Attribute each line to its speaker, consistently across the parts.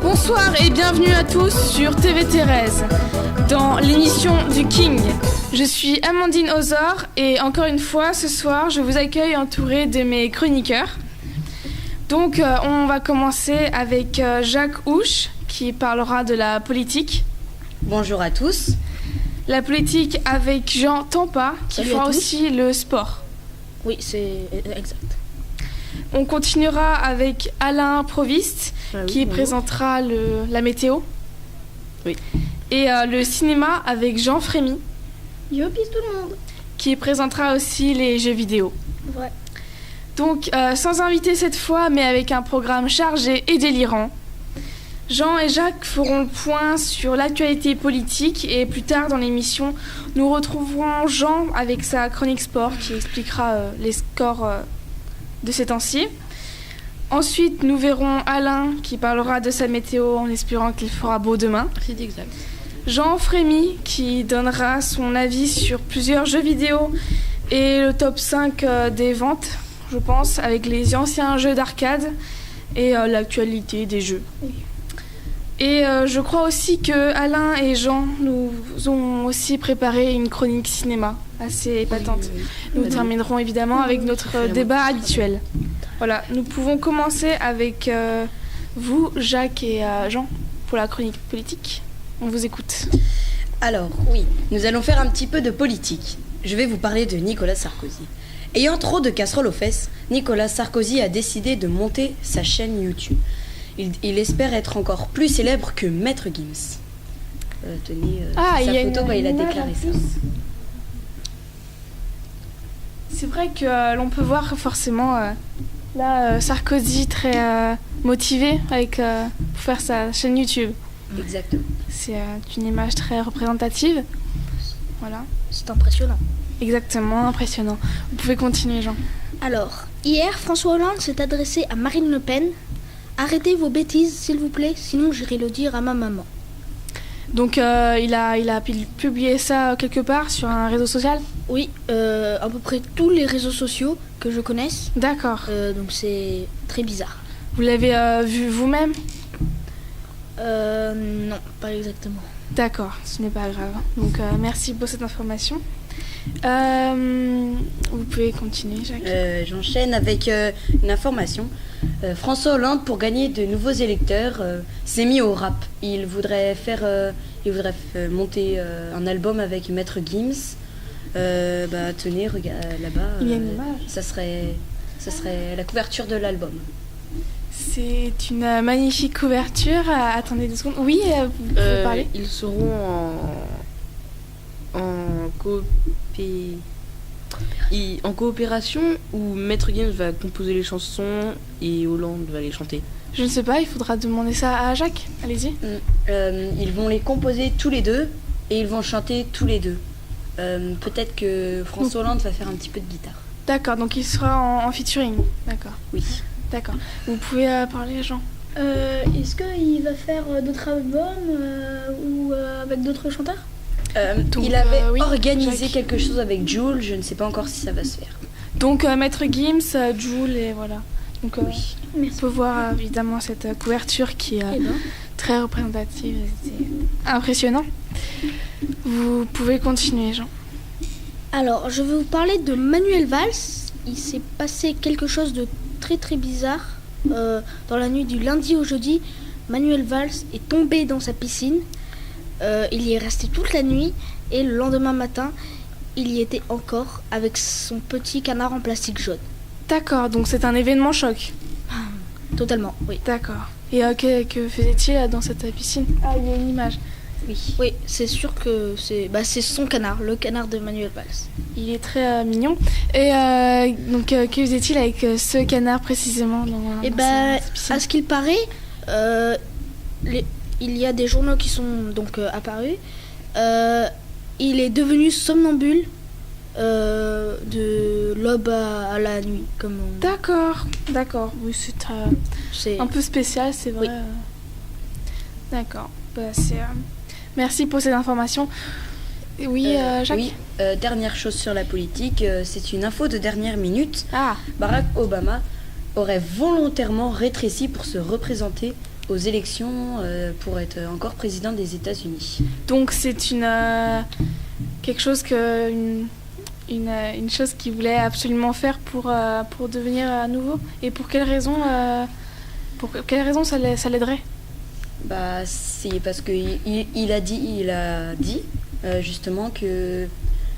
Speaker 1: Bonsoir et bienvenue à tous sur TV Thérèse, dans l'émission du King. Je suis Amandine Ozor et encore une fois, ce soir, je vous accueille entourée de mes chroniqueurs. Donc, on va commencer avec Jacques Houche, qui parlera de la politique.
Speaker 2: Bonjour à tous.
Speaker 1: La politique avec Jean Tampa, qui fera aussi le sport.
Speaker 3: Oui, c'est exact.
Speaker 1: On continuera avec Alain Provist, qui présentera la météo.
Speaker 3: Oui.
Speaker 1: Et le cinéma avec Jean Frémy.
Speaker 4: Youpi tout le monde.
Speaker 1: Qui présentera aussi les jeux vidéo.
Speaker 4: Ouais.
Speaker 1: Donc, sans invité cette fois, mais avec un programme chargé et délirant. Jean et Jacques feront le point sur l'actualité politique et plus tard dans l'émission, nous retrouverons Jean avec sa chronique sport qui expliquera les scores de ces temps-ci. Ensuite, nous verrons Alain qui parlera de sa météo en espérant qu'il fera beau demain.
Speaker 3: C'est exact.
Speaker 1: Jean Frémy qui donnera son avis sur plusieurs jeux vidéo et le top 5 des ventes, je pense, avec les anciens jeux d'arcade et l'actualité des jeux.
Speaker 4: Oui.
Speaker 1: Et je crois aussi que Alain et Jean nous ont aussi préparé une chronique cinéma assez épatante.
Speaker 3: Oui.
Speaker 1: Nous terminerons évidemment avec notre débat habituel. Voilà, nous pouvons commencer avec vous, Jacques et Jean, pour la chronique politique. On vous écoute.
Speaker 2: Alors, oui, nous allons faire un petit peu de politique. Je vais vous parler de Nicolas Sarkozy. Ayant trop de casseroles aux fesses, Nicolas Sarkozy a décidé de monter sa chaîne YouTube. Il espère être encore plus célèbre que Maître Gims. Tenez sa photo quand il a déclaré ça.
Speaker 1: C'est vrai que l'on peut voir forcément là Sarkozy très motivé pour faire sa chaîne YouTube.
Speaker 2: Exactement.
Speaker 1: C'est une image très représentative. Voilà.
Speaker 3: C'est impressionnant.
Speaker 1: Exactement, impressionnant. Vous pouvez continuer, Jean.
Speaker 4: Alors, hier, François Hollande s'est adressé à Marine Le Pen. Arrêtez vos bêtises, s'il vous plaît, sinon j'irai le dire à ma maman.
Speaker 1: Donc, il a publié ça quelque part sur un réseau social ?
Speaker 4: Oui, à peu près tous les réseaux sociaux que je connaisse.
Speaker 1: D'accord.
Speaker 4: Donc c'est très bizarre.
Speaker 1: Vous l'avez vu vous-même ?
Speaker 4: Non, pas exactement.
Speaker 1: D'accord, ce n'est pas grave. Donc, merci pour cette information. Vous pouvez continuer, Jacques.
Speaker 2: J'enchaîne avec une information. François Hollande, pour gagner de nouveaux électeurs, s'est mis au rap. Il voudrait monter un album avec Maître Gims. Tenez, regarde là-bas.
Speaker 1: Il y a une image.
Speaker 2: Ça serait la couverture de l'album.
Speaker 1: C'est une magnifique couverture. Attendez 2 secondes. Oui, vous pouvez parler.
Speaker 3: Ils seront en coopération où Maître Gims va composer les chansons et Hollande va les chanter.
Speaker 1: Je ne sais pas, il faudra demander ça à Jacques. Allez-y.
Speaker 2: Ils vont les composer tous les deux et ils vont chanter tous les deux. Peut-être que François Hollande va faire un petit peu de guitare.
Speaker 1: D'accord, donc il sera en featuring. D'accord.
Speaker 2: Oui.
Speaker 1: D'accord. Vous pouvez parler, Jean.
Speaker 4: Est-ce qu'il va faire d'autres albums ou avec d'autres chanteurs ?
Speaker 1: Donc,
Speaker 2: il avait
Speaker 1: oui,
Speaker 2: organisé
Speaker 1: Jacques.
Speaker 2: quelque chose avec Jul, je ne sais pas encore si ça va se faire.
Speaker 1: Donc Maître Gims, Jul et voilà. Donc
Speaker 4: Oui.
Speaker 1: on peut voir évidemment cette couverture qui est très représentative. C'est impressionnant. Vous pouvez continuer, Jean.
Speaker 4: Alors, je vais vous parler de Manuel Valls. Il s'est passé quelque chose de très très bizarre. Dans la nuit du lundi au jeudi, Manuel Valls est tombé dans sa piscine. Il y est resté toute la nuit et le lendemain matin, il y était encore avec son petit canard en plastique jaune.
Speaker 1: D'accord, donc c'est un événement choc.
Speaker 4: Totalement, oui.
Speaker 1: D'accord. Et que faisait-il dans cette piscine ? Ah, il y a une image.
Speaker 4: Oui, c'est sûr que c'est son canard, le canard de Manuel Valls.
Speaker 1: Il est très mignon. Et donc, que faisait-il avec ce canard précisément dans cette piscine ?
Speaker 4: À ce qu'il paraît, il y a des journaux qui sont donc apparus. Il est devenu somnambule de l'aube à la nuit. Comme on...
Speaker 1: D'accord. Oui, c'est un peu spécial, c'est vrai.
Speaker 4: Oui.
Speaker 1: D'accord. Merci pour cette information. Oui, Jacques.
Speaker 2: Oui, dernière chose sur la politique, c'est une info de dernière minute.
Speaker 1: Ah,
Speaker 2: Barack Obama aurait volontairement rétréci pour se représenter aux élections pour être encore président des États-Unis.
Speaker 1: donc c'est quelque chose une chose qu'il voulait absolument faire pour devenir à nouveau. Et pour quelle raison ça l'aiderait?
Speaker 2: Bah, c'est parce que il a dit justement que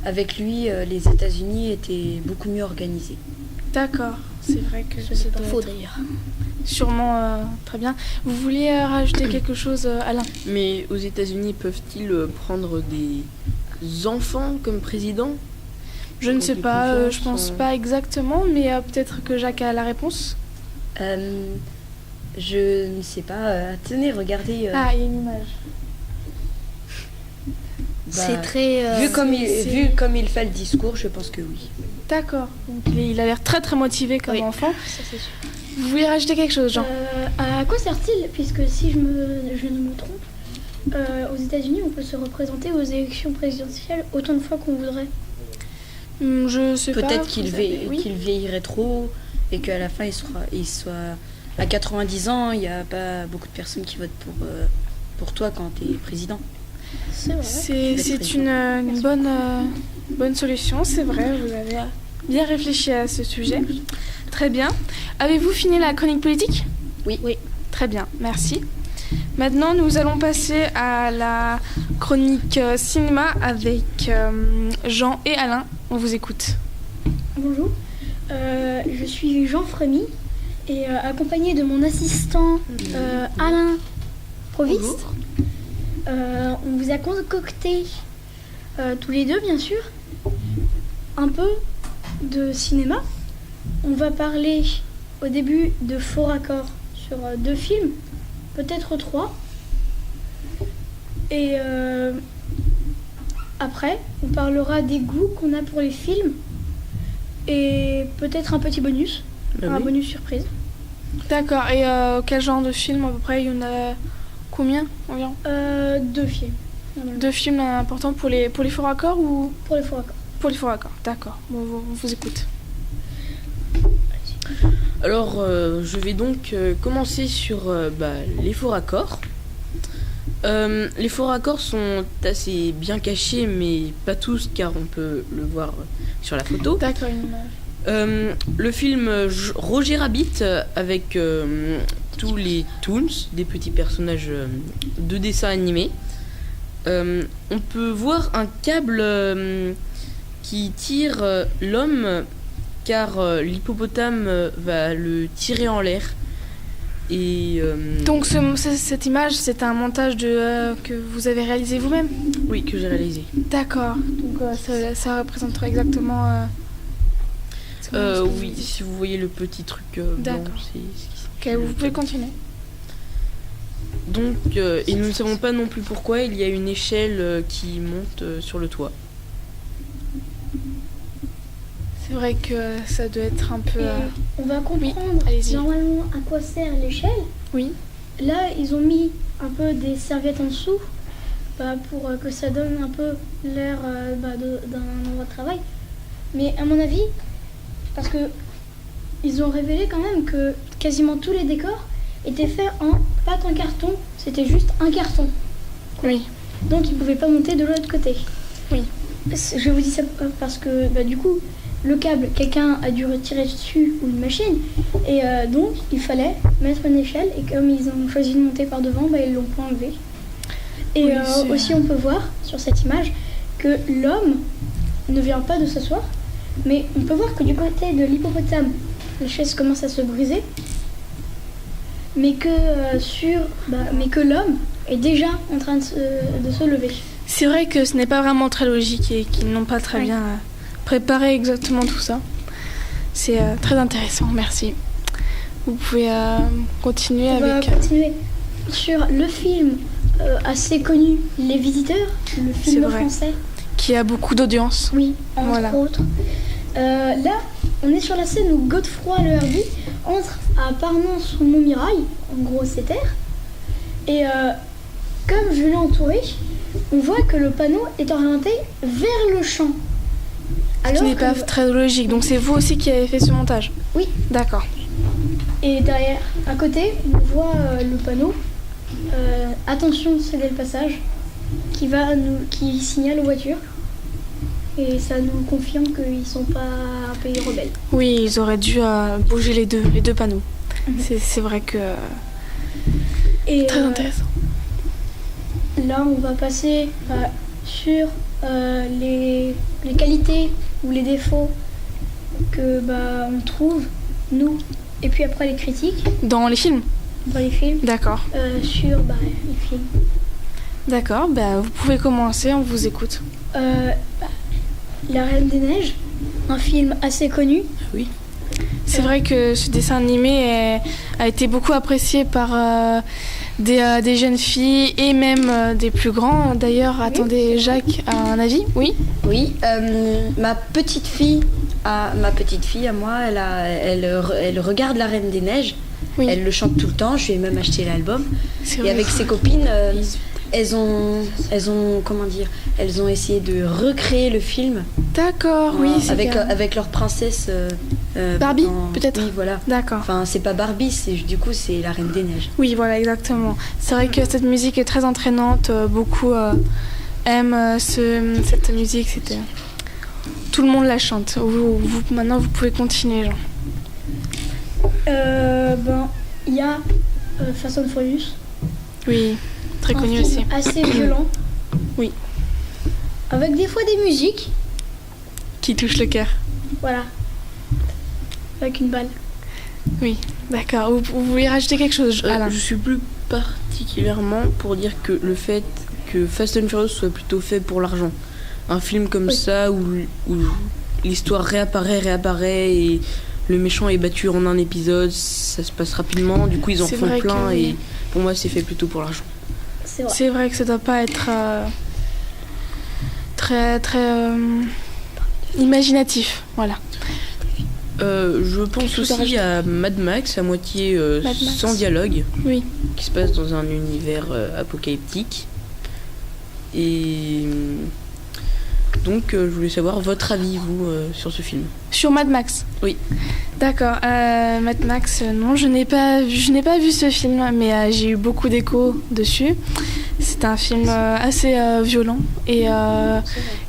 Speaker 2: avec lui les États-Unis étaient beaucoup mieux organisés.
Speaker 1: D'accord, c'est vrai que
Speaker 4: C'est pas
Speaker 1: doit
Speaker 4: faux
Speaker 1: être
Speaker 4: d'ailleurs.
Speaker 1: sûrement très bien. Vous vouliez rajouter quelque chose, Alain?
Speaker 3: Mais aux États-Unis, peuvent-ils prendre des enfants comme président?
Speaker 1: Je ne sais
Speaker 3: Des
Speaker 1: pas,
Speaker 3: confiance,
Speaker 1: je pense pas exactement, mais peut-être que Jacques a la réponse.
Speaker 2: Je ne sais pas. Tenez, regardez.
Speaker 1: Ah, il y a une image.
Speaker 4: C'est très.
Speaker 2: Vu comme il fait le discours, je pense que oui.
Speaker 1: D'accord, donc il a l'air très très motivé comme
Speaker 4: Oui.
Speaker 1: enfant.
Speaker 4: Ça, c'est sûr.
Speaker 1: Vous voulez rajouter quelque chose, Jean?
Speaker 5: À quoi sert-il? Puisque si je ne me trompe, aux États-Unis, on peut se représenter aux élections présidentielles autant de fois qu'on voudrait.
Speaker 1: Je sais pas.
Speaker 2: Peut-être
Speaker 1: vous savez, oui.
Speaker 2: qu'il vieillirait trop et qu'à la fin il soit à 90 ans, il n'y a pas beaucoup de personnes qui votent pour toi quand tu es président.
Speaker 5: C'est vrai.
Speaker 1: C'est une bonne solution, c'est vrai, vous avez bien réfléchi à ce sujet. Très bien. Avez-vous fini la chronique politique?
Speaker 2: Oui.
Speaker 1: Très bien, merci. Maintenant, nous allons passer à la chronique cinéma avec Jean et Alain. On vous écoute.
Speaker 5: Bonjour, je suis Jean Frémy et accompagné de mon assistant Alain Provist. On vous a concocté, tous les deux bien sûr, un peu de cinéma. On va parler au début de faux raccords sur 2 films, peut-être 3. Et après, on parlera des goûts qu'on a pour les films et peut-être un petit bonus, un bonus surprise.
Speaker 1: D'accord, et quel genre de film à peu près? Il y en a combien environ?
Speaker 5: 2 films.
Speaker 1: 2 films importants pour les faux raccords ou
Speaker 5: Pour les faux raccords.
Speaker 1: pour les faux raccords? D'accord, bon, on vous écoute.
Speaker 3: Alors, je vais donc commencer sur les faux raccords. Les faux raccords sont assez bien cachés, mais pas tous, car on peut le voir sur la photo.
Speaker 1: D'accord, une image.
Speaker 3: Le film Roger Rabbit avec tous les Toons, des petits personnages de dessin animé. On peut voir un câble qui tire l'homme, car l'hippopotame va le tirer en l'air. Et
Speaker 1: Donc cette image, c'est un montage que vous avez réalisé vous-même?
Speaker 3: oui, que j'ai réalisé.
Speaker 1: D'accord, donc ça représenterait exactement...
Speaker 3: Oui, si vous voyez le petit truc blanc,
Speaker 1: D'accord.
Speaker 3: c'est ce qui
Speaker 1: Ok, vous pouvez continuer.
Speaker 3: Donc, et nous ne savons pas non plus pourquoi il y a une échelle qui monte sur le toit.
Speaker 1: C'est vrai que ça doit être un peu...
Speaker 5: Et on va comprendre
Speaker 1: allez-y.
Speaker 5: normalement à quoi sert l'échelle.
Speaker 1: Oui,
Speaker 5: Là, ils ont mis un peu des serviettes en dessous pour que ça donne un peu l'air d'un endroit de travail. Mais à mon avis, parce que ils ont révélé quand même que quasiment tous les décors étaient faits pas en carton, c'était juste un carton.
Speaker 1: oui.
Speaker 5: Donc ils ne pouvaient pas monter de l'autre côté.
Speaker 1: Oui.
Speaker 5: Je vous dis ça parce que du coup, le câble, quelqu'un a dû retirer dessus ou une machine. Et donc, il fallait mettre une échelle. Et comme ils ont choisi de monter par devant, ils l'ont pas enlevé. Et
Speaker 1: Oui, c'est-
Speaker 5: aussi, on peut voir sur cette image que l'homme ne vient pas de s'asseoir. Mais on peut voir que du côté de l'hippopotame, la chaise commence à se briser. Mais que, mais que l'homme est déjà en train de se lever.
Speaker 1: C'est vrai que ce n'est pas vraiment très logique et qu'ils n'ont pas très
Speaker 5: Oui.
Speaker 1: bien préparé exactement tout ça. C'est très intéressant, merci. Vous pouvez continuer
Speaker 5: On va
Speaker 1: avec...
Speaker 5: continuer sur le film assez connu, Les Visiteurs, le
Speaker 1: C'est
Speaker 5: film
Speaker 1: vrai.
Speaker 5: français.
Speaker 1: qui a beaucoup d'audience.
Speaker 5: Oui, entre
Speaker 1: Voilà.
Speaker 5: autres. Là, on est sur la scène où Godefroy le Hardi entre à Parnon-sous-Montmirail, en gros c'est terre. Et comme je l'ai entouré, on voit que le panneau est orienté vers le champ.
Speaker 1: Ce n'est pas
Speaker 5: que-
Speaker 1: très logique. Donc c'est vous aussi qui avez fait ce montage?
Speaker 5: Oui.
Speaker 1: D'accord.
Speaker 5: Et derrière, à côté, on voit le panneau. Attention, cédez le passage, qui signale aux voitures. Et ça nous confirme qu'ils sont pas un pays rebelle.
Speaker 1: Oui, ils auraient dû bouger les deux panneaux. C'est vrai que...
Speaker 5: Et
Speaker 1: Très intéressant.
Speaker 5: là, on va passer sur les qualités ou les défauts que on trouve, nous, et puis après les critiques
Speaker 1: Dans les films?
Speaker 5: dans les films,
Speaker 1: D'accord.
Speaker 5: sur les films.
Speaker 1: D'accord, vous pouvez commencer, on vous écoute.
Speaker 5: La Reine des Neiges, un film assez connu.
Speaker 1: C'est vrai que ce dessin animé a été beaucoup apprécié par des jeunes filles et même des plus grands. D'ailleurs, attendez, Jacques a un avis? Oui?
Speaker 2: Oui, ma petite fille à moi, elle regarde La Reine des Neiges.
Speaker 1: Oui.
Speaker 2: Elle le chante tout le temps. Je lui ai même acheté l'album.
Speaker 1: C'est
Speaker 2: Et
Speaker 1: vrai.
Speaker 2: avec ses copines, elles ont essayé de recréer le film.
Speaker 1: D'accord, oui, c'est bien.
Speaker 2: avec leur princesse.
Speaker 1: Barbie, peut-être.
Speaker 2: Oui, voilà.
Speaker 1: D'accord.
Speaker 2: Enfin, c'est pas Barbie, du coup, c'est La Reine des Neiges.
Speaker 1: Oui, voilà, exactement. C'est vrai que cette musique est très entraînante. Beaucoup aiment cette musique. Tout le monde la chante. Maintenant, vous pouvez continuer, Jean.
Speaker 5: Il y a Fast and Furious.
Speaker 1: Oui, très
Speaker 5: Un
Speaker 1: connu
Speaker 5: film
Speaker 1: aussi.
Speaker 5: assez violent.
Speaker 1: Oui.
Speaker 5: Avec des fois des musiques.
Speaker 1: Qui touche le cœur.
Speaker 5: Voilà. Avec une balle.
Speaker 1: Oui, d'accord. Vous voulez rajouter quelque chose, Alain?
Speaker 3: Je suis plus particulièrement pour dire que le fait que Fast and Furious soit plutôt fait pour l'argent. Un film comme ça où l'histoire réapparaît et le méchant est battu en un épisode, ça se passe rapidement, du coup ils en
Speaker 1: C'est
Speaker 3: font
Speaker 1: vrai
Speaker 3: plein
Speaker 1: que-
Speaker 3: et pour moi c'est fait plutôt pour l'argent.
Speaker 5: C'est vrai.
Speaker 1: C'est vrai que ça doit pas être très imaginatif, voilà.
Speaker 3: Je pense
Speaker 1: Quelque chose à
Speaker 3: aussi à Mad Max, à moitié
Speaker 1: Mad Max.
Speaker 3: sans dialogue,
Speaker 1: Oui.
Speaker 3: qui se passe dans un univers apocalyptique. Et donc je voulais savoir votre avis, vous, sur ce film.
Speaker 1: Sur Mad Max?
Speaker 3: Oui.
Speaker 1: D'accord. Mad Max, non, je n'ai pas vu ce film, mais j'ai eu beaucoup d'échos dessus. C'est un film assez violent et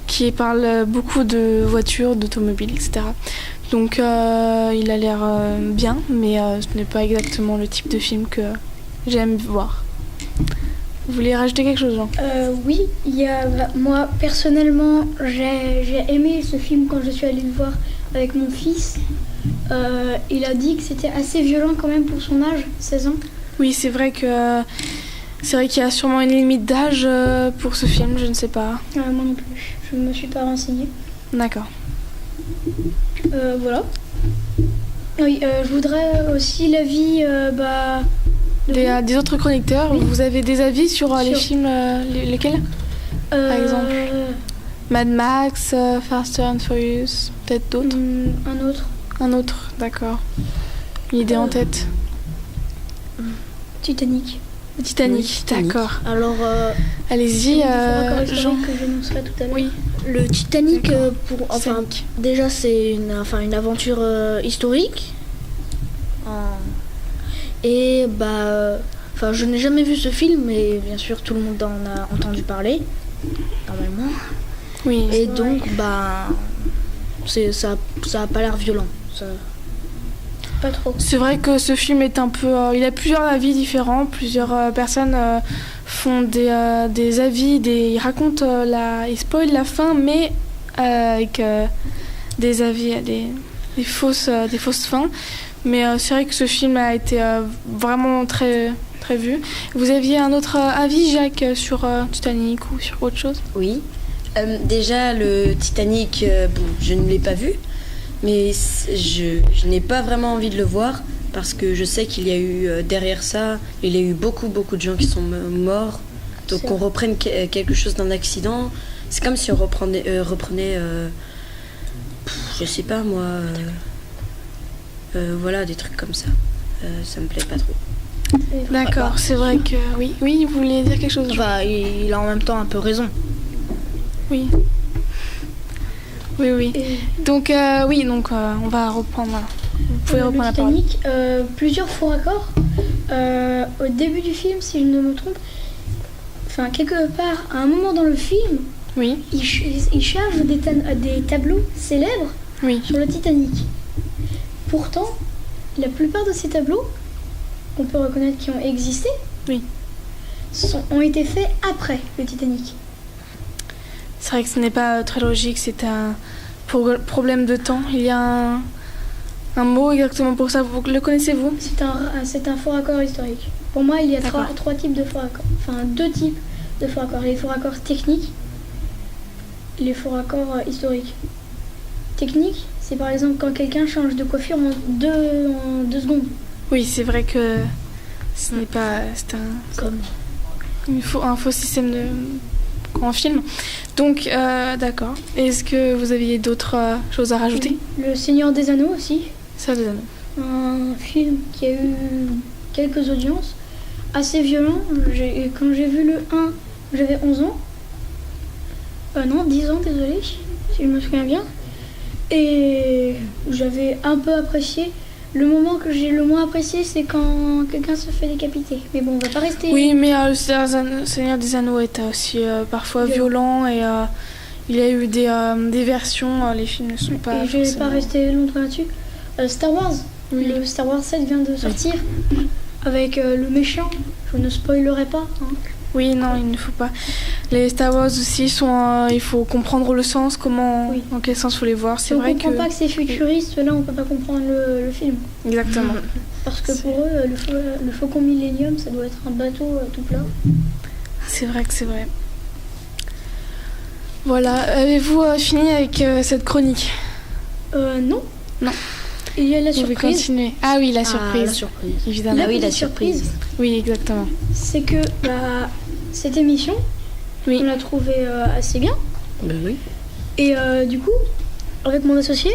Speaker 1: qui parle beaucoup de voitures, d'automobiles, etc. Donc il a l'air bien, mais ce n'est pas exactement le type de film que j'aime voir. Vous voulez rajouter quelque chose, Jean?
Speaker 5: Oui, moi personnellement, j'ai aimé ce film quand je suis allée le voir avec mon fils. Il a dit que c'était assez violent quand même pour son âge, 16 ans.
Speaker 1: Oui, c'est vrai qu'il y a sûrement une limite d'âge pour ce film, je ne sais pas.
Speaker 5: Moi non plus, je ne me suis pas renseignée.
Speaker 1: D'accord.
Speaker 5: Voilà. Oui, je voudrais aussi l'avis de vous.
Speaker 1: Des autres chroniqueurs, vous avez des avis sur les films, lesquels? par exemple. Mad Max, Faster and Furious, peut-être d'autres?
Speaker 5: Un autre.
Speaker 1: Un autre, d'accord. Une idée en tête?
Speaker 5: Titanic.
Speaker 1: Titanic,
Speaker 3: Oui, Titanic.
Speaker 1: d'accord.
Speaker 4: Alors,
Speaker 1: Allez-y,
Speaker 5: Différents
Speaker 1: Jean.
Speaker 5: historiques que j'énoncerai tout à l'heure.
Speaker 1: Oui.
Speaker 4: le Titanic,
Speaker 1: D'accord.
Speaker 4: enfin, déjà c'est une aventure historique. Et je n'ai jamais vu ce film, mais bien sûr tout le monde en a entendu parler, normalement.
Speaker 1: Oui.
Speaker 4: Et donc, ça a pas l'air violent.
Speaker 5: Pas trop.
Speaker 1: C'est vrai que ce film est un peu... il a plusieurs avis différents. Plusieurs personnes font des avis, ils racontent ils spoilent la fin, mais avec des avis, des fausses fins. Mais c'est vrai que ce film a été vraiment très, très vu. Vous aviez un autre avis, Jacques, sur Titanic ou sur autre chose?
Speaker 2: Oui. Déjà, le Titanic, je ne l'ai pas vu, mais je n'ai pas vraiment envie de le voir parce que je sais qu'il y a eu derrière ça, il y a eu beaucoup de gens qui sont morts. Donc on reprenne quelque chose d'un accident. C'est comme si on reprenait je sais pas moi, voilà, des trucs comme ça. Ça me plaît pas trop.
Speaker 1: D'accord, c'est vrai que oui, vous voulez dire quelque chose.
Speaker 4: Enfin, il a en même temps un peu raison.
Speaker 1: Oui. Donc on va reprendre. Vous pouvez reprendre la parole.
Speaker 5: Le Titanic, plusieurs faux raccords. Au début du film, si je ne me trompe, enfin quelque part, à un moment dans le film,
Speaker 1: Oui,
Speaker 5: il charge des tableaux célèbres
Speaker 1: oui.
Speaker 5: sur le Titanic. Pourtant, la plupart de ces tableaux, qu'on peut reconnaître qui ont existé,
Speaker 1: Oui.
Speaker 5: ont été faits après le Titanic.
Speaker 1: C'est vrai que ce n'est pas très logique, c'est un problème de temps. Il y a un mot exactement pour ça. Vous le connaissez-vous?
Speaker 5: C'est un faux raccord historique. Pour moi, il y a
Speaker 1: D'accord.
Speaker 5: trois types de faux raccords. Enfin, 2 types de faux raccords. Les faux raccords techniques, les faux raccords historiques. Technique, c'est par exemple quand quelqu'un change de coiffure en deux secondes.
Speaker 1: Oui, c'est vrai que ce n'est pas... C'est un faux système en film. Donc, d'accord. Est-ce que vous aviez d'autres choses à rajouter?
Speaker 5: Le Seigneur des Anneaux aussi.
Speaker 1: Ça, les anneaux.
Speaker 5: Un film qui a eu quelques audiences, assez violent. Quand j'ai vu le 1, j'avais 11 ans. Non, 10 ans, désolé, si je me souviens bien. Et j'avais un peu apprécié. Le moment que j'ai le moins apprécié, c'est quand quelqu'un se fait décapiter. Mais bon, on va pas rester...
Speaker 1: Oui, mais le Seigneur des Anneaux était aussi parfois violent et il y a eu des versions, les films ne sont pas
Speaker 5: Et je vais
Speaker 1: forcément...
Speaker 5: pas rester longtemps là-dessus. Star Wars.
Speaker 1: Oui.
Speaker 5: Le Star Wars 7 vient de sortir avec le méchant. Je ne spoilerai pas. Hein.
Speaker 1: Oui, non, il ne faut pas. Les Star Wars aussi sont... il faut comprendre le sens,
Speaker 5: Oui.
Speaker 1: dans quel sens il faut les voir.
Speaker 5: Si
Speaker 1: C'est
Speaker 5: on
Speaker 1: vrai
Speaker 5: comprend
Speaker 1: que...
Speaker 5: pas que c'est futuriste, là on peut pas comprendre le film.
Speaker 1: Exactement.
Speaker 5: Parce que pour eux, le Faucon Millenium, ça doit être un bateau tout plat.
Speaker 1: C'est vrai que c'est vrai. Voilà. Avez-vous fini avec cette chronique?
Speaker 5: Non.
Speaker 1: Non.
Speaker 5: Il y a la
Speaker 1: Vous pouvez
Speaker 5: surprise.
Speaker 1: continuer. Ah oui, la
Speaker 2: Ah,
Speaker 1: surprise.
Speaker 2: la surprise.
Speaker 1: Évidemment.
Speaker 2: Ah oui, la
Speaker 5: petite
Speaker 2: surprise.
Speaker 1: Oui, exactement.
Speaker 5: C'est que cette émission,
Speaker 1: Oui.
Speaker 5: on l'a trouvée assez bien.
Speaker 2: Ben oui.
Speaker 5: Et du coup, avec mon associé,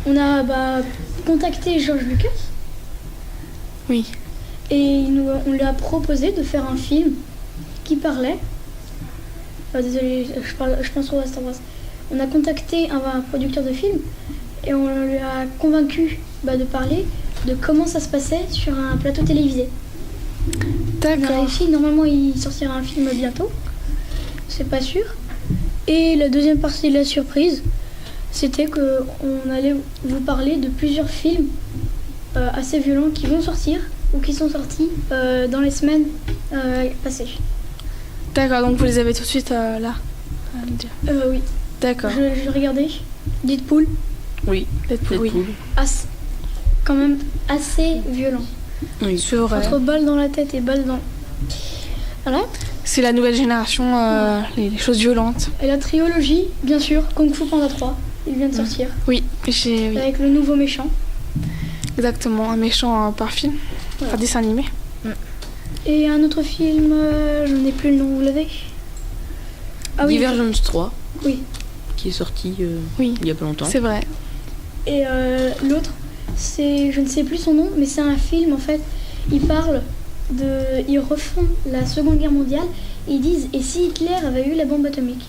Speaker 5: on a contacté George Lucas.
Speaker 1: Oui.
Speaker 5: Et on lui a proposé de faire un film qui parlait. Désolée, je pense au Star Wars. On a contacté un producteur de film et on lui a convaincu de parler de comment ça se passait sur un plateau télévisé. On a
Speaker 1: D'accord.
Speaker 5: réussi, normalement il sortira un film bientôt, c'est pas sûr. Et la deuxième partie de la surprise, c'était qu'on allait vous parler de plusieurs films assez violents qui vont sortir ou qui sont sortis dans les semaines passées.
Speaker 1: D'accord, donc vous les avez tout de suite là à me dire.
Speaker 5: Oui,
Speaker 1: D'accord.
Speaker 5: je regardais Deadpool,
Speaker 3: Oui,
Speaker 1: Deadpool, oui.
Speaker 5: quand même assez violent.
Speaker 3: Oui.
Speaker 1: C'est vrai.
Speaker 5: Entre balles dans la tête et balles dans... Voilà.
Speaker 1: C'est la nouvelle génération, les choses violentes.
Speaker 5: Et la trilogie, bien sûr, Kung Fu Panda 3, il vient de sortir.
Speaker 1: Oui, oui.
Speaker 5: Avec le nouveau méchant.
Speaker 1: Exactement, un méchant par film, par dessin animé.
Speaker 5: Et un autre film, je n'ai plus le nom, vous l'avez? Ah oui,
Speaker 3: Divergence 3,
Speaker 5: oui.
Speaker 3: qui est sorti
Speaker 1: Oui,
Speaker 3: il y a pas longtemps.
Speaker 1: c'est vrai.
Speaker 5: Et l'autre, je ne sais plus son nom, mais c'est un film en fait. Ils refont la Seconde Guerre mondiale. Et ils disent, et si Hitler avait eu la bombe atomique?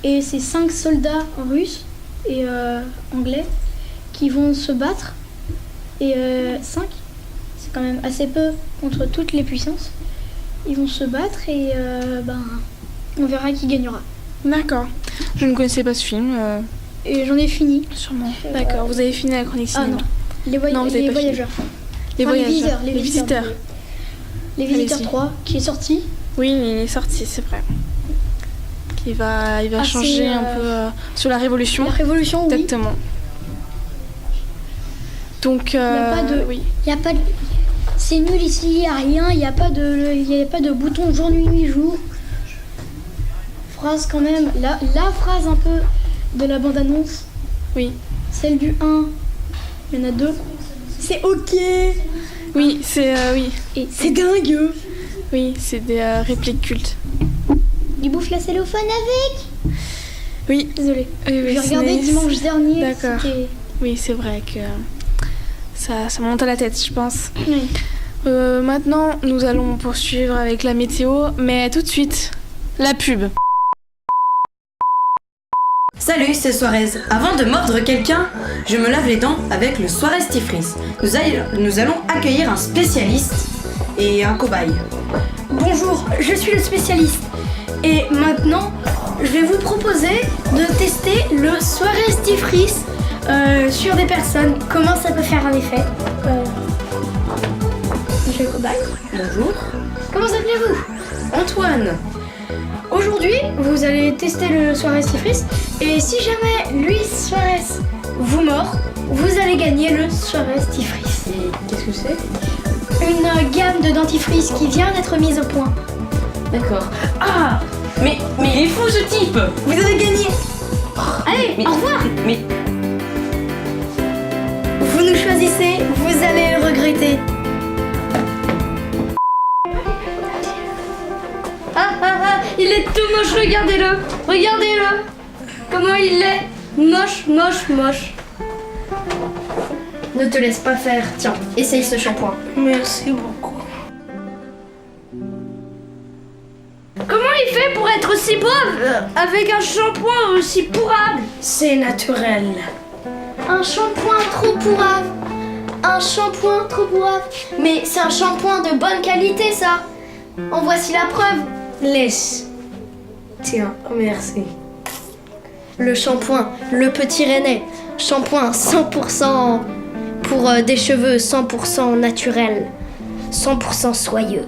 Speaker 5: Et c'est 5 soldats russes et anglais qui vont se battre. Et 5, c'est quand même assez peu contre toutes les puissances. Ils vont se battre et on verra qui gagnera.
Speaker 1: D'accord. Je ne connaissais pas ce film,
Speaker 5: Et j'en ai fini.
Speaker 1: sûrement. D'accord, vous avez fini la chronique
Speaker 5: Ah
Speaker 1: cinéma.
Speaker 5: non, les,
Speaker 1: Non, vous avez
Speaker 5: les
Speaker 1: pas
Speaker 5: voyageurs.
Speaker 1: Les
Speaker 5: Enfin,
Speaker 1: voyageurs.
Speaker 5: les visiteurs. Les visiteurs
Speaker 1: Allez-y.
Speaker 5: 3 qui est sorti.
Speaker 1: Oui, il est sorti, c'est vrai. Il va
Speaker 5: Assez,
Speaker 1: changer un peu sur la Révolution.
Speaker 5: La Révolution, oui.
Speaker 1: Exactement. Donc,
Speaker 5: a pas de-
Speaker 1: oui.
Speaker 5: Il y a pas de... C'est nul ici, il n'y a rien, il n'y a pas de bouton jour, nuit, jour. Phrase quand même, la phrase un peu de la bande-annonce,
Speaker 1: Oui,
Speaker 5: celle du 1, il y en a 2. C'est ok
Speaker 1: oui, c'est oui,
Speaker 5: et c'est dingue.
Speaker 1: oui, c'est des répliques cultes.
Speaker 5: Il bouffe la cellophane avec.
Speaker 1: Oui,
Speaker 5: Désolée.
Speaker 1: oui, oui,
Speaker 5: J'ai regardé
Speaker 1: c'est-
Speaker 5: dimanche dernier.
Speaker 1: D'accord.
Speaker 5: c'était-
Speaker 1: Oui, c'est vrai que ça monte à la tête, je pense.
Speaker 5: Oui.
Speaker 1: Maintenant, nous allons poursuivre avec la météo, mais tout de suite, la pub.
Speaker 2: Salut, c'est Suarez. Avant de mordre quelqu'un, je me lave les dents avec le Suarez Tifris. Nous allons accueillir un spécialiste et un cobaye.
Speaker 5: Bonjour, je suis le spécialiste. Et maintenant, je vais vous proposer de tester le Suarez Tifris sur des personnes. Comment ça peut faire un effet Monsieur le cobaye.
Speaker 2: Bonjour.
Speaker 5: Comment s'appelez-vous?
Speaker 2: Antoine.
Speaker 5: Aujourd'hui, vous allez tester le Suarez Tifris. Et si jamais Luis Suarez vous mord, vous allez gagner le Suarez Tifris.
Speaker 2: Et qu'est-ce que c'est?
Speaker 5: Une gamme de dentifrice qui vient d'être mise au point.
Speaker 2: D'accord. Ah, mais il est fou ce type. Vous avez gagné.
Speaker 5: Allez, au revoir.
Speaker 2: Mais
Speaker 5: Vous nous choisissez, vous allez le regretter. Il est tout moche, regardez-le. Regardez-le. Comment il est. Moche, moche, moche. Ne te laisse pas faire. Tiens, essaye ce shampoing.
Speaker 1: Merci beaucoup.
Speaker 5: Comment il fait pour être aussi brave avec un shampoing aussi pourrable?
Speaker 1: C'est naturel.
Speaker 5: Un shampoing trop pourrave. Un shampoing trop pourrave. Mais c'est un shampoing de bonne qualité, ça. En voici la preuve.
Speaker 1: Laisse. Tiens, merci.
Speaker 5: Le shampoing, le petit Rennais. Shampoing 100% pour des cheveux 100% naturels. 100% soyeux.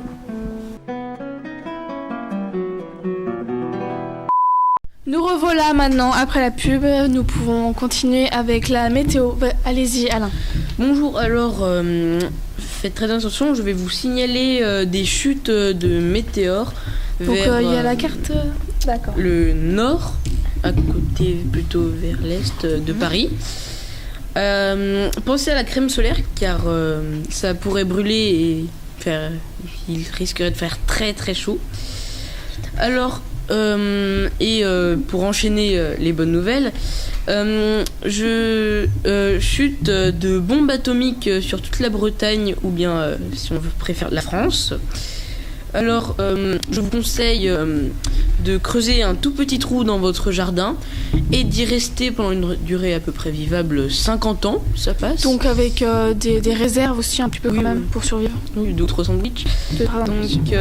Speaker 1: Nous revoilà maintenant après la pub. Nous pouvons continuer avec la météo. Allez-y, Alain.
Speaker 3: Bonjour, alors faites très attention, je vais vous signaler des chutes de météores
Speaker 1: Donc
Speaker 3: vers
Speaker 1: il y a la carte. D'accord.
Speaker 3: le nord, à côté plutôt vers l'est de Paris. Pensez à la crème solaire car ça pourrait brûler et il risquerait de faire très très chaud. Alors, pour enchaîner les bonnes nouvelles, chute de bombes atomiques sur toute la Bretagne ou bien, si on préfère, la France. Alors, je vous conseille de creuser un tout petit trou dans votre jardin et d'y rester pendant une durée à peu près vivable 50 ans, ça passe.
Speaker 1: Donc avec des réserves aussi un petit peu quand même pour survivre.
Speaker 3: Oui, d'autres sandwichs. Donc,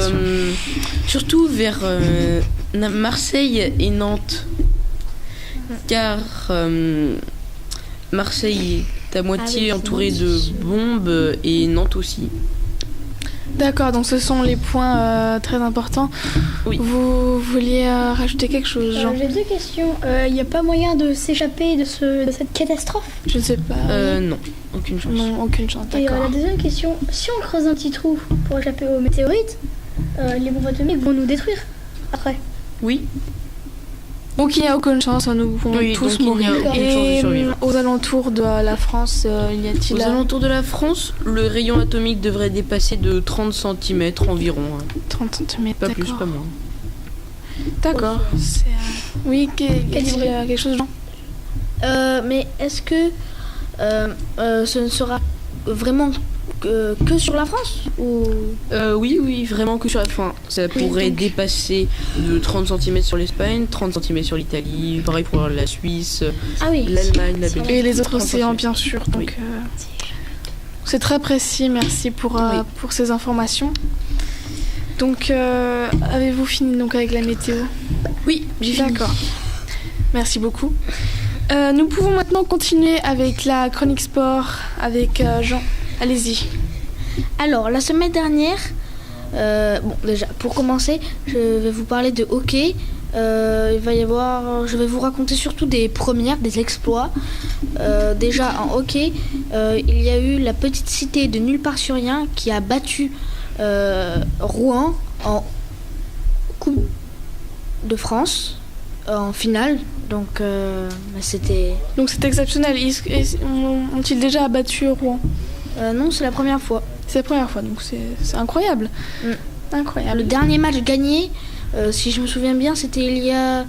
Speaker 3: surtout vers Marseille et Nantes. Car Marseille est à moitié entourée de bombes et Nantes aussi.
Speaker 1: D'accord, donc ce sont les points très importants.
Speaker 3: Oui.
Speaker 1: Vous vouliez rajouter quelque chose, Jean?
Speaker 5: J'ai deux questions. Il n'y a pas moyen de s'échapper de cette catastrophe?
Speaker 1: Je ne sais pas.
Speaker 3: Non, aucune chance.
Speaker 1: Non, aucune chance,
Speaker 5: Et
Speaker 1: d'accord.
Speaker 5: la deuxième question, si on creuse un petit trou pour échapper aux météorites, les bombes atomiques vont nous détruire après.
Speaker 3: Oui.
Speaker 1: Donc il n'y a aucune chance, nous pouvons
Speaker 3: Oui,
Speaker 1: tous
Speaker 3: donc il n'y a
Speaker 1: mourir.
Speaker 3: aucune chance de
Speaker 1: Et
Speaker 3: survivre.
Speaker 1: aux alentours de la France, y a-t-il
Speaker 3: Aux alentours de la France, le rayon atomique devrait dépasser de 30 cm environ.
Speaker 1: 30 cm?
Speaker 3: Pas plus, pas moins.
Speaker 1: D'accord. Oui, quelque chose, Jean?
Speaker 4: Mais est-ce que ce ne sera vraiment que sur la France ou...
Speaker 3: Oui, vraiment que sur la fin. Ça pourrait dépasser de 30 cm sur l'Espagne, 30 cm sur l'Italie, pareil pour la Suisse,
Speaker 4: Ah oui.
Speaker 3: l'Allemagne, la Belgique.
Speaker 1: Et les autres
Speaker 3: 30
Speaker 1: océans,
Speaker 3: cm.
Speaker 1: bien sûr. Donc,
Speaker 3: Oui.
Speaker 1: c'est très précis, merci pour ces informations. Donc, avez-vous fini donc avec la météo?
Speaker 3: Oui, j'ai fini.
Speaker 1: D'accord. Merci beaucoup. Nous pouvons maintenant continuer avec la chronique sport avec Jean. Allez-y.
Speaker 4: Alors, la semaine dernière, déjà, pour commencer, je vais vous parler de hockey. Je vais vous raconter surtout des premières, des exploits. Déjà, en hockey, il y a eu la petite cité de Nulle-Part-sur-Rien qui a battu Rouen en Coupe de France, en finale. Donc, c'était...
Speaker 1: Donc c'est exceptionnel. Ont-ils déjà abattu Rouen?
Speaker 4: Non, c'est la première fois.
Speaker 1: C'est la première fois, donc c'est incroyable. Incroyable.
Speaker 4: Le dernier match gagné, si je me souviens bien, c'était il y a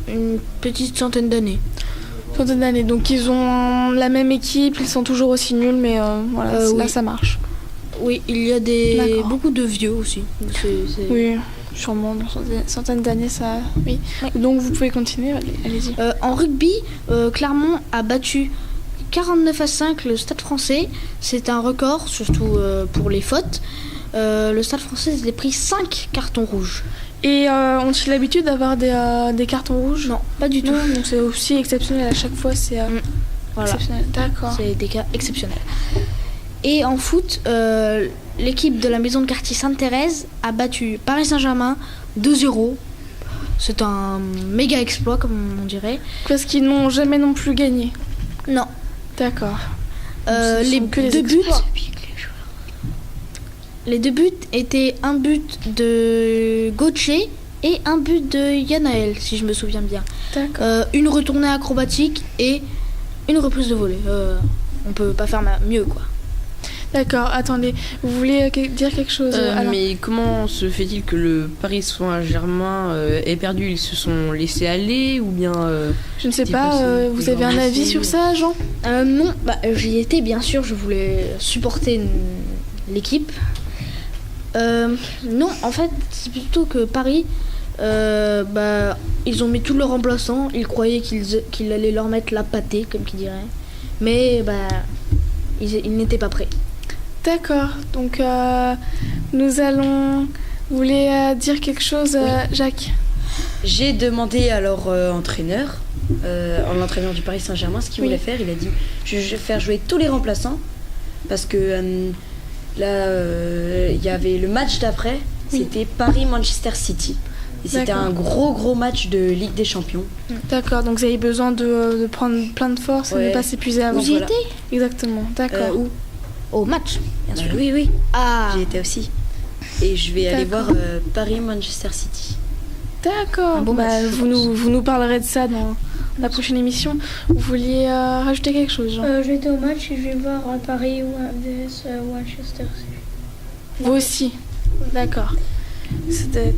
Speaker 4: une petite centaine d'années.
Speaker 1: Centaine d'années. Donc ils ont la même équipe, ils sont toujours aussi nuls, mais voilà,
Speaker 4: Oui.
Speaker 1: là ça marche.
Speaker 4: Oui, il y a
Speaker 1: D'accord.
Speaker 4: beaucoup de vieux aussi.
Speaker 1: Oui, sûrement dans centaines d'années, ça. Oui.
Speaker 4: Ouais.
Speaker 1: Donc vous pouvez continuer, allez-y.
Speaker 4: En rugby, Clermont a battu 49-5 le Stade Français. C'est un record, surtout pour les fautes. Le Stade Français a pris 5 cartons rouges.
Speaker 1: Et ont-ils l'habitude d'avoir des cartons rouges?
Speaker 4: Non, pas du tout.
Speaker 1: Non, donc c'est aussi exceptionnel à chaque fois, c'est
Speaker 4: Voilà.
Speaker 1: exceptionnel. D'accord.
Speaker 4: C'est des cas exceptionnels. Et en foot, l'équipe de la maison de quartier Sainte-Thérèse a battu Paris Saint-Germain 2-0. C'est un méga exploit, comme on dirait.
Speaker 1: Parce qu'ils n'ont jamais non plus gagné.
Speaker 4: Non.
Speaker 1: D'accord.
Speaker 4: Les
Speaker 1: que des
Speaker 4: deux buts.
Speaker 1: exploits.
Speaker 4: Les 2 buts étaient un but de Gauthier et un but de Yanaël, si je me souviens bien.
Speaker 1: D'accord.
Speaker 4: Une retournée acrobatique et une reprise de volée. On peut pas faire mieux, quoi.
Speaker 1: D'accord, attendez, vous voulez dire quelque chose Alain?
Speaker 3: Mais comment se fait-il que le Paris Saint-Germain ait perdu? Ils se sont laissés aller ou bien
Speaker 1: Je ne sais
Speaker 3: c'est
Speaker 1: pas,
Speaker 3: possible
Speaker 1: vous
Speaker 3: qu'ils
Speaker 1: avez
Speaker 3: ont
Speaker 1: un avis
Speaker 3: laissé.
Speaker 1: sur ça, Jean?
Speaker 4: Non, j'y étais, bien sûr, je voulais supporter l'équipe. Non, en fait, c'est plutôt que Paris, ils ont mis tous leurs remplaçants, ils croyaient qu'il allait leur mettre la pâtée, comme qui dirait. Mais ils n'étaient pas prêts.
Speaker 1: D'accord, donc nous allons... Vous voulez dire quelque chose, Jacques?
Speaker 2: J'ai demandé à leur entraîneur, l'entraîneur du Paris Saint-Germain, ce qu'il voulait faire. Il a dit je vais faire jouer tous les remplaçants parce que là, il y avait le match d'après, c'était Paris-Manchester City. Et c'était
Speaker 1: D'accord.
Speaker 2: un gros match de Ligue des Champions.
Speaker 1: D'accord, donc vous avez besoin de prendre plein de force et de
Speaker 2: Ouais.
Speaker 1: ne pas s'épuiser avant.
Speaker 4: Vous y
Speaker 2: voilà.
Speaker 4: étiez
Speaker 1: Exactement, d'accord.
Speaker 2: Où
Speaker 4: Au match, bien sûr.
Speaker 2: Oui,
Speaker 4: Ah,
Speaker 2: j'y étais aussi. Et je vais aller voir
Speaker 1: D'accord.
Speaker 2: Paris-Manchester City.
Speaker 1: D'accord,
Speaker 4: Un beau match, je
Speaker 1: vous nous parlerez de ça dans la prochaine émission. Vous vouliez rajouter quelque chose, Jean?
Speaker 5: Je vais être au match et je vais voir Paris vs Manchester City.
Speaker 1: Vous aussi? D'accord. C'était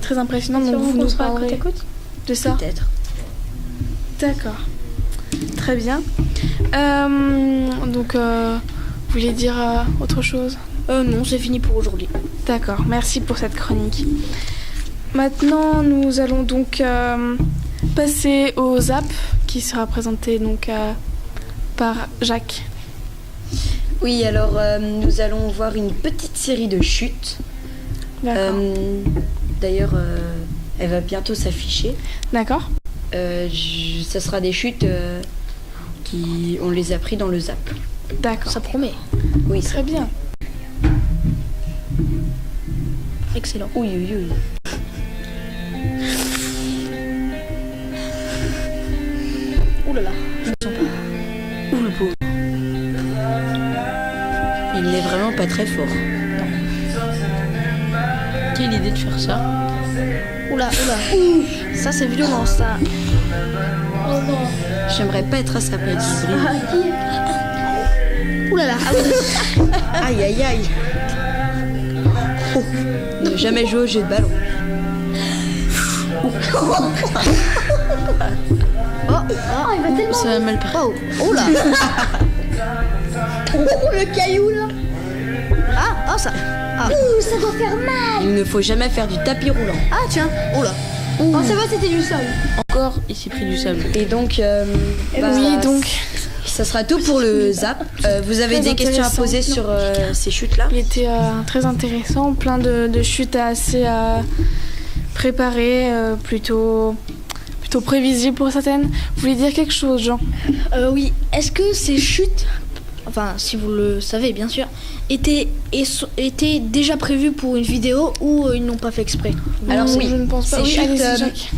Speaker 1: très impressionnant, donc
Speaker 5: Sûrement
Speaker 1: vous
Speaker 5: qu'on
Speaker 1: nous
Speaker 5: sera côte
Speaker 1: parlerez
Speaker 5: à côte.
Speaker 1: de ça.
Speaker 2: Peut-être.
Speaker 1: D'accord. Très bien. Donc, vous voulez dire autre chose?
Speaker 4: non, c'est fini pour aujourd'hui.
Speaker 1: D'accord, merci pour cette chronique. Maintenant, nous allons donc passer au ZAP qui sera présenté donc par Jacques.
Speaker 2: Oui, alors nous allons voir une petite série de chutes.
Speaker 1: D'accord.
Speaker 2: D'ailleurs, elle va bientôt s'afficher.
Speaker 1: D'accord.
Speaker 2: Ça sera des chutes on les a pris dans le ZAP.
Speaker 1: D'accord.
Speaker 4: Ça promet.
Speaker 2: Oui,
Speaker 1: Très bien.
Speaker 4: Excellent.
Speaker 2: Oui.
Speaker 4: Ouh là là, je me sens pas.
Speaker 3: Ouh, le pauvre.
Speaker 2: Il n'est vraiment pas très fort.
Speaker 3: Quelle idée de faire ça?
Speaker 4: Oula. Ça, c'est violent, ça.
Speaker 2: J'aimerais pas être à sa place.
Speaker 4: Ouh là là.
Speaker 2: Aïe. Oh, ne jamais jouer au jeu de ballon.
Speaker 5: Il va tellement.
Speaker 3: Ça va mal partir.
Speaker 4: Oh là.
Speaker 5: Le caillou là.
Speaker 4: Ça.
Speaker 5: Ça doit faire mal.
Speaker 2: Il ne faut jamais faire du tapis roulant.
Speaker 4: Ah, tiens. Oh là.
Speaker 5: Oh, ça va, c'était du sol.
Speaker 3: Encore, il s'est pris du sable.
Speaker 2: Et donc,
Speaker 1: Oui, donc,
Speaker 2: ça sera tout pour le ZAP. Vous avez
Speaker 1: Très
Speaker 2: des questions à
Speaker 1: intéressant.
Speaker 2: poser sur ces chutes-là?
Speaker 1: il était très intéressant, plein de chutes assez préparées, plutôt prévisibles pour certaines. Vous voulez dire quelque chose, Jean?
Speaker 4: Oui. Est-ce que ces chutes, enfin, si vous le savez, bien sûr, étaient déjà prévues pour une vidéo ou ils n'ont pas fait exprès?
Speaker 2: Alors
Speaker 1: Non,
Speaker 2: oui,
Speaker 1: je ne pense pas.
Speaker 2: ces
Speaker 1: Oui,
Speaker 2: chutes,
Speaker 1: allez-y, Jacques.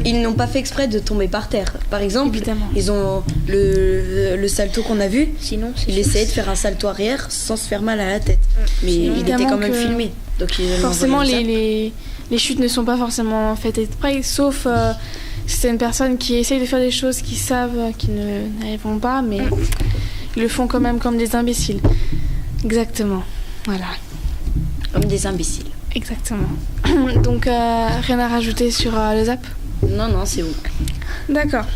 Speaker 2: ils n'ont pas fait exprès de tomber par terre. Par exemple,
Speaker 1: Évidemment.
Speaker 2: ils ont le salto qu'on a vu.
Speaker 4: Sinon, c'est
Speaker 2: Il essayait de faire un salto arrière sans se faire mal à la tête. Mais il était
Speaker 1: Évidemment
Speaker 2: quand même
Speaker 1: que-
Speaker 2: filmé. Donc ils l'ont
Speaker 1: Forcément,
Speaker 2: envoyé au ZAP.
Speaker 1: les chutes ne sont pas forcément faites exprès, sauf si c'est une personne qui essaye de faire des choses qu'ils savent qu'ils n'arriveront pas, mais ils le font quand même comme des imbéciles. Exactement. Voilà.
Speaker 2: Comme des imbéciles.
Speaker 1: Exactement. Donc, rien à rajouter sur le ZAP?
Speaker 2: Non, c'est bon.
Speaker 1: D'accord.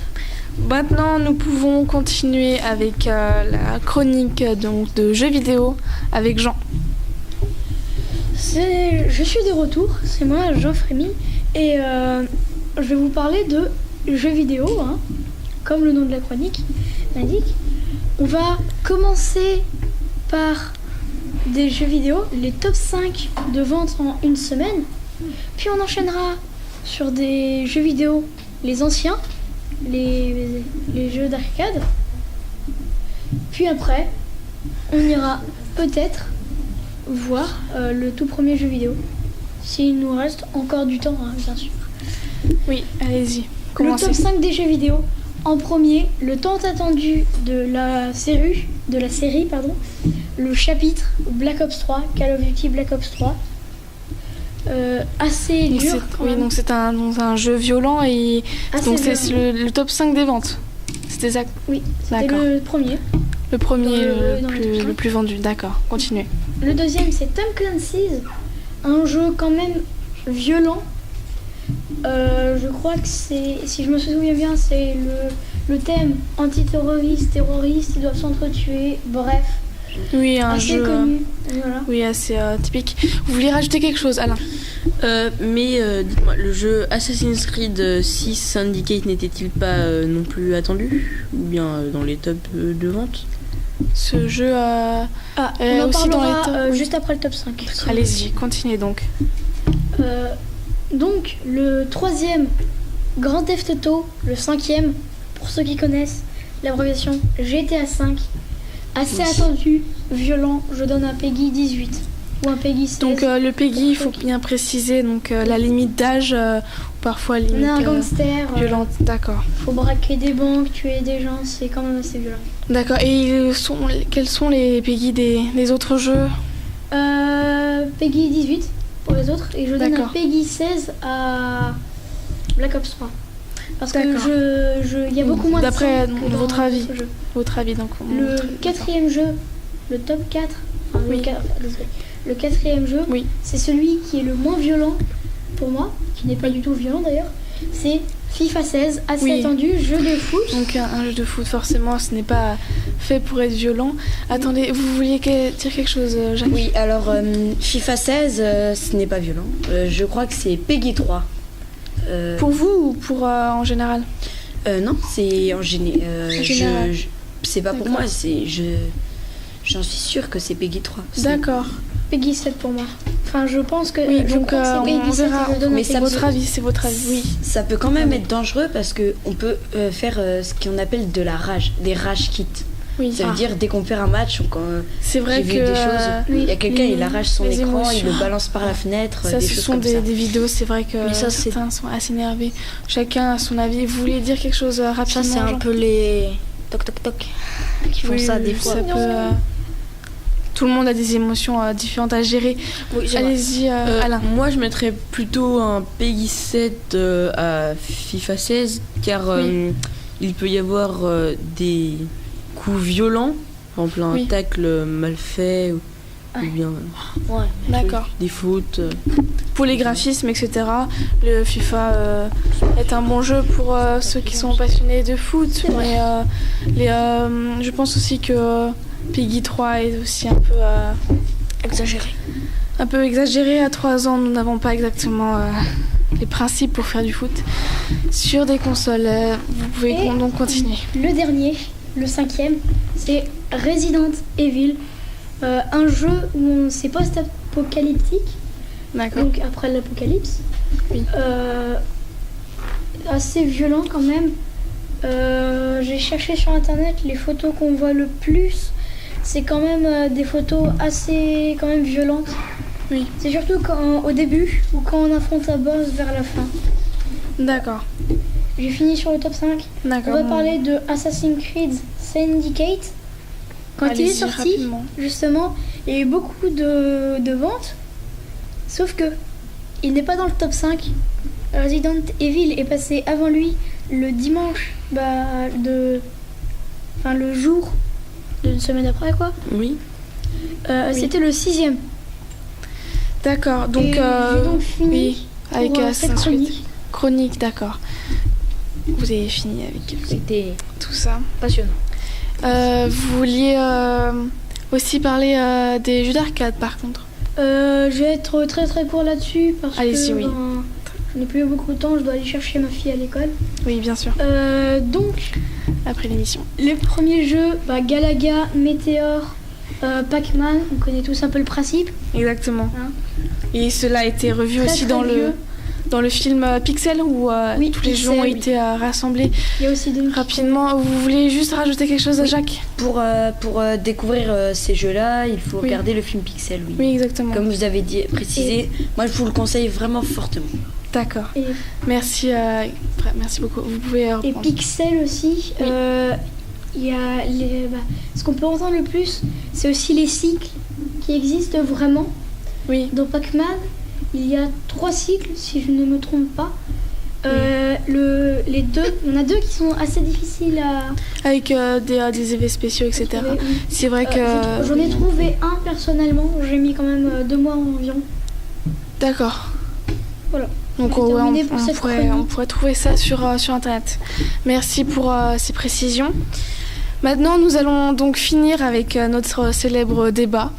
Speaker 1: maintenant, nous pouvons continuer avec la chronique donc, de jeux vidéo avec Jean.
Speaker 5: Je suis de retour, c'est moi, Jean Frémy, et je vais vous parler de jeux vidéo, hein, comme le nom de la chronique l'indique. On va commencer par des jeux vidéo, les top 5 de vente en une semaine, puis on enchaînera sur des jeux vidéo, les anciens, les jeux d'arcade, puis après, on ira peut-être voir le tout premier jeu vidéo, s'il nous reste encore du temps, hein, bien sûr.
Speaker 1: Oui, allez-y.
Speaker 5: Le top 5 des jeux vidéo. En premier, le tant attendu de la série, le chapitre Black Ops 3, Call of Duty Black Ops 3. Assez
Speaker 1: Donc
Speaker 5: dur.
Speaker 1: oui, donc c'est un jeu violent et donc c'est le top 5 des ventes. C'était ça.
Speaker 5: Oui, c'était
Speaker 1: D'accord.
Speaker 5: le premier.
Speaker 1: Le premier,
Speaker 5: dans le top 5.
Speaker 1: le plus vendu. D'accord, continuez.
Speaker 5: Le deuxième, c'est Tom Clancy's, un jeu quand même violent. Je crois que c'est, si je me souviens bien, c'est le thème antiterroriste, terroriste, ils doivent s'entretuer, bref.
Speaker 1: Oui, un
Speaker 5: assez
Speaker 1: jeu.
Speaker 5: connu. Voilà.
Speaker 1: Oui, assez typique. Vous voulez rajouter quelque chose, Alain?
Speaker 3: Dites-moi, le jeu Assassin's Creed 6 Syndicate n'était-il pas non plus attendu? Ou bien dans les tops de vente?
Speaker 1: Ce jeu
Speaker 5: On en
Speaker 1: aussi dans les
Speaker 5: parlera
Speaker 1: tops.
Speaker 5: juste après le top 5.
Speaker 1: Allez-y, continuez donc.
Speaker 5: Donc, le troisième, Grand Theft Auto, le cinquième, pour ceux qui connaissent l'abréviation GTA 5, assez attendu, violent, je donne un PEGI 18 ou un PEGI 16.
Speaker 1: Donc le PEGI, il faut bien préciser donc la limite d'âge, parfois limite
Speaker 5: On est un gangster,
Speaker 1: violente. D'accord.
Speaker 5: faut braquer des banques, tuer des gens, c'est quand même assez violent.
Speaker 1: D'accord. Et quels sont les PEGI des autres jeux?
Speaker 5: PEGI 18 pour les autres, et je donne un
Speaker 1: D'accord.
Speaker 5: PEGI 16 à Black Ops 3. Parce que
Speaker 1: D'accord.
Speaker 5: il y a beaucoup moins de
Speaker 1: D'après
Speaker 5: sang que dans
Speaker 1: votre avis.
Speaker 5: d'autres jeux.
Speaker 1: Votre avis donc.
Speaker 5: Le quatrième jeu, le top 4, enfin,
Speaker 1: Oui.
Speaker 5: le quatrième jeu,
Speaker 1: Oui.
Speaker 5: c'est celui qui est le moins violent pour moi, qui n'est pas du tout violent d'ailleurs, c'est FIFA 16, assez
Speaker 1: Oui.
Speaker 5: attendu, jeu de foot.
Speaker 1: Donc un jeu de foot, forcément, ce n'est pas fait pour être violent. Attendez, vous vouliez dire quelque chose, Jacques?
Speaker 2: Oui, alors FIFA 16, ce n'est pas violent. Je crois que c'est PEGI 3.
Speaker 1: Pour vous ou pour en général?
Speaker 2: Non, c'est en général.
Speaker 1: général.
Speaker 2: C'est pas pour
Speaker 1: D'accord.
Speaker 2: moi, j'en suis sûre que c'est PEGI 3.
Speaker 1: D'accord.
Speaker 5: PEGI 7 pour moi. Enfin, je pense que.
Speaker 1: Oui,
Speaker 5: je
Speaker 1: donc
Speaker 5: crois que c'est
Speaker 1: on
Speaker 5: PEGI 7
Speaker 1: verra.
Speaker 5: et je donne
Speaker 2: Mais
Speaker 5: un
Speaker 2: ça
Speaker 5: PEGI
Speaker 2: peut-
Speaker 1: Votre avis, c'est votre avis, oui.
Speaker 2: Ça peut quand même être dangereux parce qu'on peut faire ce qu'on appelle de la rage, des rage kits.
Speaker 1: Oui.
Speaker 2: Ça veut dire dès qu'on perd un match,
Speaker 1: C'est vrai
Speaker 2: j'ai
Speaker 1: que
Speaker 2: vu des choses. Il y a quelqu'un, il arrache son
Speaker 1: les
Speaker 2: écran, il
Speaker 1: émotions.
Speaker 2: le balance par la fenêtre,
Speaker 1: ça,
Speaker 2: des
Speaker 1: ce
Speaker 2: choses
Speaker 1: sont
Speaker 2: comme ça.
Speaker 1: des vidéos, c'est vrai que
Speaker 4: Mais ça, c'est-
Speaker 1: certains sont assez énervés. Chacun a son avis. Vous voulez dire quelque chose rapidement?
Speaker 4: Ça, c'est un
Speaker 1: Jean?
Speaker 4: peu les toc toc toc qui font
Speaker 1: Oui,
Speaker 4: ça des fois.
Speaker 1: ça peut, tout le monde a des émotions différentes à gérer.
Speaker 4: Oui, c'est vrai.
Speaker 1: Allez-y, Alain.
Speaker 3: Moi, je mettrais plutôt un PEGI 7 à FIFA 16, car il peut y avoir des coups violents, par exemple un
Speaker 1: Oui.
Speaker 3: tacle mal fait, ou bien
Speaker 4: Ouais.
Speaker 1: D'accord.
Speaker 3: des fautes.
Speaker 1: Pour les graphismes, etc., le FIFA est un bon jeu pour ceux qui sont passionnés de foot. Mais je pense aussi que PEGI 3 est aussi
Speaker 4: Exagéré.
Speaker 1: un peu exagéré. À 3 ans, nous n'avons pas exactement les principes pour faire du foot sur des consoles. Vous pouvez
Speaker 5: Et-
Speaker 1: donc continuer.
Speaker 5: Le dernier, le cinquième, c'est Resident Evil. Un jeu où c'est post-apocalyptique,
Speaker 1: D'accord.
Speaker 5: donc après l'apocalypse.
Speaker 1: Oui.
Speaker 5: Assez violent quand même. J'ai cherché sur internet les photos qu'on voit le plus. C'est quand même des photos assez quand même violentes.
Speaker 1: Oui.
Speaker 5: C'est surtout au début ou quand on affronte un boss vers la fin.
Speaker 1: D'accord.
Speaker 5: J'ai fini sur le top 5. On
Speaker 1: D'accord.
Speaker 5: va parler de Assassin's Creed Syndicate. Quand il est
Speaker 1: Allez-y,
Speaker 5: sorti,
Speaker 1: rapidement.
Speaker 5: justement, il y a eu beaucoup de ventes. Sauf que il n'est pas dans le top 5. Resident Evil est passé avant lui le dimanche, le jour d'une semaine après, quoi.
Speaker 3: Oui.
Speaker 5: C'était le 6e.
Speaker 1: D'accord. Donc,
Speaker 5: Et j'ai donc fini
Speaker 1: oui, avec
Speaker 5: pour,
Speaker 1: Assassin's
Speaker 5: cette
Speaker 1: Creed.
Speaker 5: chronique.
Speaker 1: Chronique, d'accord. vous avez fini avec
Speaker 4: C'était
Speaker 1: tout ça.
Speaker 4: passionnant.
Speaker 1: Vous vouliez aussi parler des jeux d'arcade par contre.
Speaker 5: Je vais être très très court là-dessus parce
Speaker 1: Allez-y,
Speaker 5: que
Speaker 1: oui.
Speaker 5: je n'ai plus beaucoup de temps, je dois aller chercher ma fille à l'école.
Speaker 1: Oui, bien sûr,
Speaker 5: Donc,
Speaker 1: après l'émission.
Speaker 5: les premiers jeux, Galaga, Météor, Pac-Man, on connaît tous un peu le principe.
Speaker 1: Exactement.
Speaker 5: Hein.
Speaker 1: Et cela a été revu
Speaker 5: Très,
Speaker 1: aussi
Speaker 5: très vieux.
Speaker 1: dans le film Pixel où
Speaker 5: Oui,
Speaker 1: tous les jeux
Speaker 5: Pixel,
Speaker 1: ont
Speaker 5: oui.
Speaker 1: été rassemblés
Speaker 5: Il y a aussi des
Speaker 1: rapidement. Vous voulez juste rajouter quelque chose, Jacques?
Speaker 2: Pour découvrir ces jeux-là, il faut
Speaker 1: Oui.
Speaker 2: regarder le film Pixel, oui.
Speaker 1: Oui, exactement.
Speaker 2: Comme vous avez précisé, moi je vous le conseille vraiment fortement.
Speaker 1: D'accord.
Speaker 5: Et,
Speaker 1: Merci, merci beaucoup. Vous pouvez
Speaker 5: et
Speaker 1: reprendre.
Speaker 5: Pixel aussi.
Speaker 1: Oui.
Speaker 5: Il y a ce qu'on peut entendre le plus, c'est aussi les cycles qui existent vraiment.
Speaker 1: Oui,
Speaker 5: Dans Pac-Man, il y a 3 cycles, si je ne me trompe pas. Les deux, il y en a 2 qui sont assez difficiles à
Speaker 1: avec des effets spéciaux, etc.
Speaker 5: trouver, oui.
Speaker 1: C'est vrai que...
Speaker 5: J'en ai trouvé un personnellement, j'ai mis quand même 2 mois environ.
Speaker 1: D'accord.
Speaker 5: Voilà.
Speaker 1: Donc
Speaker 5: On va
Speaker 1: ouais,
Speaker 5: terminer pour cette
Speaker 1: on
Speaker 5: chronique.
Speaker 1: pourrait trouver ça sur Internet. Merci pour ces précisions. Maintenant, nous allons donc finir avec notre célèbre débat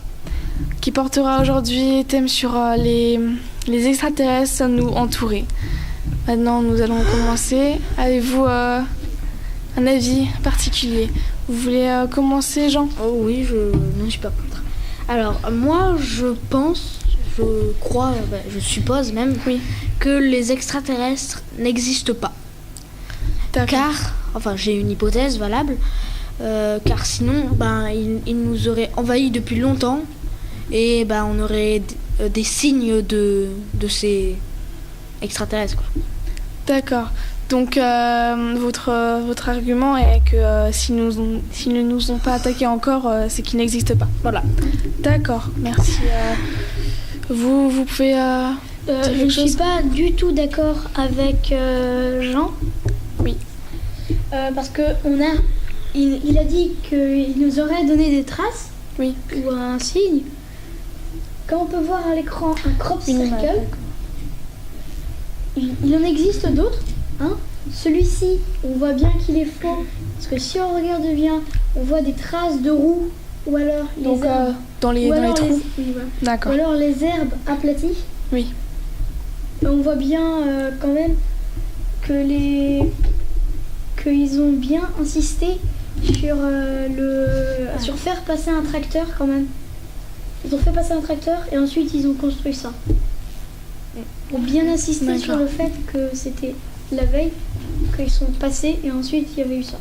Speaker 1: qui portera aujourd'hui thème sur les extraterrestres nous entourer. Maintenant, nous allons commencer. Avez-vous un avis particulier? Vous voulez commencer, Jean?
Speaker 4: Oh oui, je ne suis pas contre. Alors, moi, je crois, je suppose même que les extraterrestres n'existent pas.
Speaker 1: D'accord.
Speaker 4: Car, j'ai une hypothèse valable, car sinon, ils nous auraient envahis depuis longtemps et on aurait des signes de ces extraterrestres, quoi.
Speaker 1: D'accord. Donc, votre argument est que s'ils ne nous ont pas attaqués encore, c'est qu'ils n'existent pas. Voilà. D'accord, merci. Vous pouvez dire
Speaker 5: Je ne
Speaker 1: quelque
Speaker 5: suis
Speaker 1: chose?
Speaker 5: pas du tout d'accord avec Jean.
Speaker 1: Oui.
Speaker 5: Parce que il a dit qu'il nous aurait donné des traces
Speaker 1: Oui.
Speaker 5: ou un signe. Quand on peut voir à l'écran un crop
Speaker 1: Une image,
Speaker 5: circle, il en existe d'autres. Hein. Celui-ci, on voit bien qu'il est faux. Parce que si on regarde bien, on voit des traces de roues ou alors les
Speaker 1: Donc,
Speaker 5: herbes.
Speaker 1: dans les trous.
Speaker 5: oui, voilà.
Speaker 1: D'accord.
Speaker 5: Ou alors les herbes aplaties.
Speaker 1: Oui.
Speaker 5: On voit bien quand même qu'ils ont bien insisté sur sur faire passer un tracteur quand même. Ils ont fait passer un tracteur et ensuite ils ont construit ça. Pour bien insister sur
Speaker 1: D'accord.
Speaker 5: le fait que c'était la veille qu'ils sont passés et ensuite il y avait eu ça.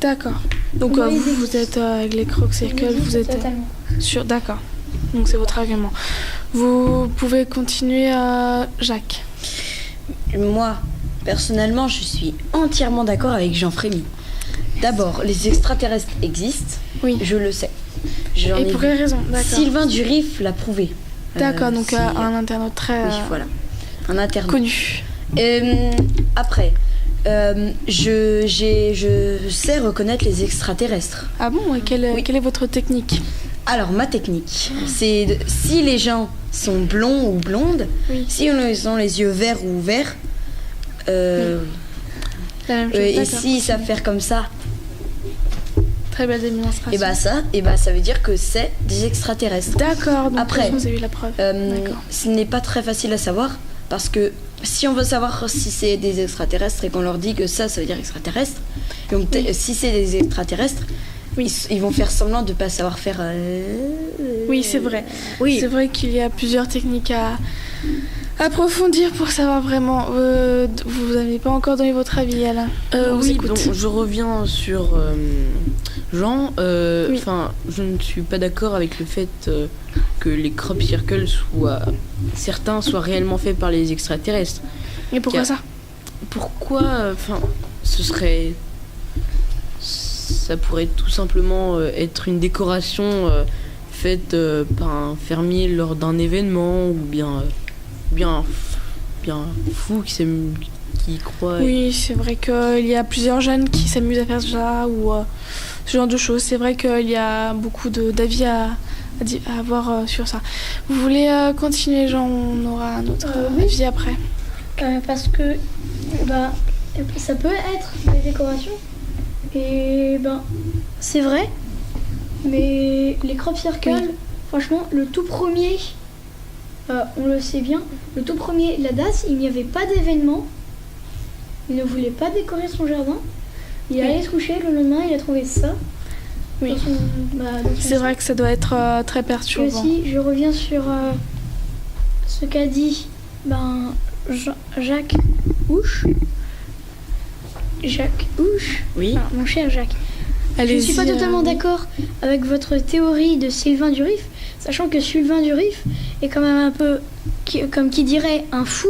Speaker 1: D'accord. Donc,
Speaker 5: Oui, ils
Speaker 1: vous
Speaker 5: existent.
Speaker 1: êtes avec les crocs circles, vous êtes
Speaker 5: Totalement.
Speaker 1: sûr. D'accord. Donc, c'est votre argument. Vous pouvez continuer, Jacques.
Speaker 2: Moi, personnellement, je suis entièrement d'accord avec Jean Frémy. D'abord, les extraterrestres existent,
Speaker 1: Oui.
Speaker 2: je le sais. J'en
Speaker 1: Et
Speaker 2: ai
Speaker 1: pour
Speaker 2: vu.
Speaker 1: quelle raison? D'accord.
Speaker 2: Sylvain Durif l'a prouvé.
Speaker 1: D'accord, donc
Speaker 2: c'est-
Speaker 1: un internaute très
Speaker 2: Oui, voilà. Un internaute.
Speaker 1: connu.
Speaker 2: Après, je sais reconnaître les extraterrestres.
Speaker 1: Ah bon? Et quelle est votre technique?
Speaker 2: Alors, ma technique, c'est si les gens sont blonds ou blondes,
Speaker 1: Oui.
Speaker 2: si ils ont les yeux verts ou verts,
Speaker 1: La même chose.
Speaker 2: et
Speaker 1: D'accord.
Speaker 2: s'ils savent faire comme ça,
Speaker 1: Très belle démonstration.
Speaker 2: et ça veut dire que c'est des extraterrestres.
Speaker 1: D'accord, donc
Speaker 2: Après,
Speaker 1: vous avez eu la preuve. D'accord.
Speaker 2: Ce n'est pas très facile à savoir parce que si on veut savoir si c'est des extraterrestres et qu'on leur dit que ça veut dire extraterrestre, donc si c'est des extraterrestres, ils vont faire semblant de ne pas savoir faire.
Speaker 1: Oui, c'est vrai.
Speaker 2: Oui.
Speaker 1: C'est vrai qu'il y a plusieurs techniques à approfondir pour savoir vraiment. Vous n'avez pas encore donné votre avis, Alain. On vous
Speaker 3: Oui,
Speaker 1: écoute.
Speaker 3: donc je reviens sur Jean.
Speaker 1: Oui.
Speaker 3: Je ne suis pas d'accord avec le fait que les crop circles certains soient réellement faits par les extraterrestres.
Speaker 1: Et pourquoi ça?
Speaker 3: Pourquoi ça pourrait tout simplement être une décoration faite par un fermier lors d'un événement ou bien fou qui croit.
Speaker 1: Oui, c'est vrai qu'il y a plusieurs jeunes qui s'amusent à faire ça ou ce genre de choses. C'est vrai qu'il y a beaucoup d'avis à avoir sur ça. Vous voulez continuer, Jean? On aura un autre
Speaker 5: Oui.
Speaker 1: avis après.
Speaker 5: Parce que ça peut être des décorations. Et ben, c'est vrai. Mais les crop circles, franchement, le tout premier, on le sait bien, le tout premier, la DAS, il n'y avait pas d'événement. Il ne voulait pas décorer son jardin. Il allait se coucher, le lendemain, il a trouvé ça.
Speaker 1: Oui.
Speaker 5: Dans son
Speaker 1: C'est vrai que ça doit être très
Speaker 5: Et
Speaker 1: perturbant.
Speaker 5: aussi, je reviens sur ce qu'a dit Jacques Houche. Jacques Houche.
Speaker 2: Oui.
Speaker 5: Enfin, mon cher Jacques. Je ne suis pas
Speaker 1: Allez-y,
Speaker 5: totalement d'accord avec votre théorie de Sylvain Durif, sachant que Sylvain Durif est quand même un peu, comme qui dirait, un fou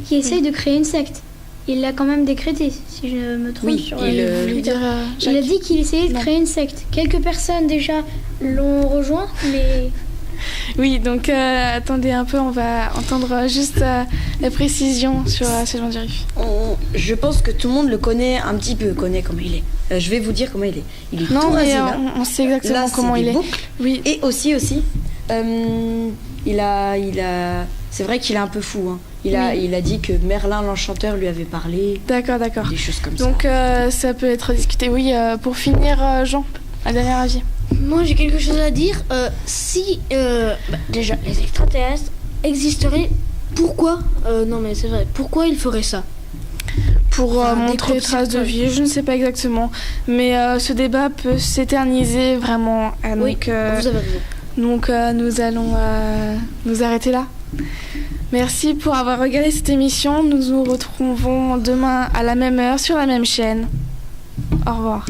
Speaker 5: qui essaye de créer une secte. Il l'a quand même décrété, si je me trompe.
Speaker 2: Oui,
Speaker 5: sur
Speaker 2: il,
Speaker 1: Vous voulez
Speaker 5: Twitter.
Speaker 1: dire,
Speaker 5: Il a
Speaker 1: Jacques
Speaker 5: dit qu'il essayait de
Speaker 1: Non.
Speaker 5: créer une secte. Quelques personnes déjà l'ont rejoint, mais
Speaker 1: Oui, donc attendez un peu, on va entendre juste la précision sur Sylvain Durif.
Speaker 2: je pense que tout le monde le connaît un petit peu, connaît comment il est. Je vais vous dire comment il est. Il est tout
Speaker 1: Non,
Speaker 2: rasé
Speaker 1: mais
Speaker 2: là.
Speaker 1: on sait exactement
Speaker 2: Là,
Speaker 1: comment
Speaker 2: c'est
Speaker 1: il
Speaker 2: des
Speaker 1: est.
Speaker 2: boucles.
Speaker 1: Oui,
Speaker 2: Et aussi, il a, c'est vrai qu'il est un peu fou. Hein. Il a dit que Merlin l'Enchanteur lui avait parlé,
Speaker 1: d'accord.
Speaker 2: des choses comme
Speaker 1: Donc ça peut être discuté. Oui, pour finir, Jean, un dernier avis.
Speaker 4: Moi, j'ai quelque chose à dire. Si déjà les extraterrestres existeraient, pourquoi non, mais c'est vrai. Pourquoi ils feraient ça?
Speaker 1: Pour
Speaker 4: Enfin, des
Speaker 1: montrer
Speaker 4: crop
Speaker 1: traces de
Speaker 4: circles.
Speaker 1: vie, je ne sais pas exactement. Mais ce débat peut s'éterniser vraiment.
Speaker 4: Oui, vous avez raison.
Speaker 1: Donc nous allons nous arrêter là. Merci pour avoir regardé cette émission. Nous nous retrouvons demain à la même heure sur la même chaîne. Au revoir.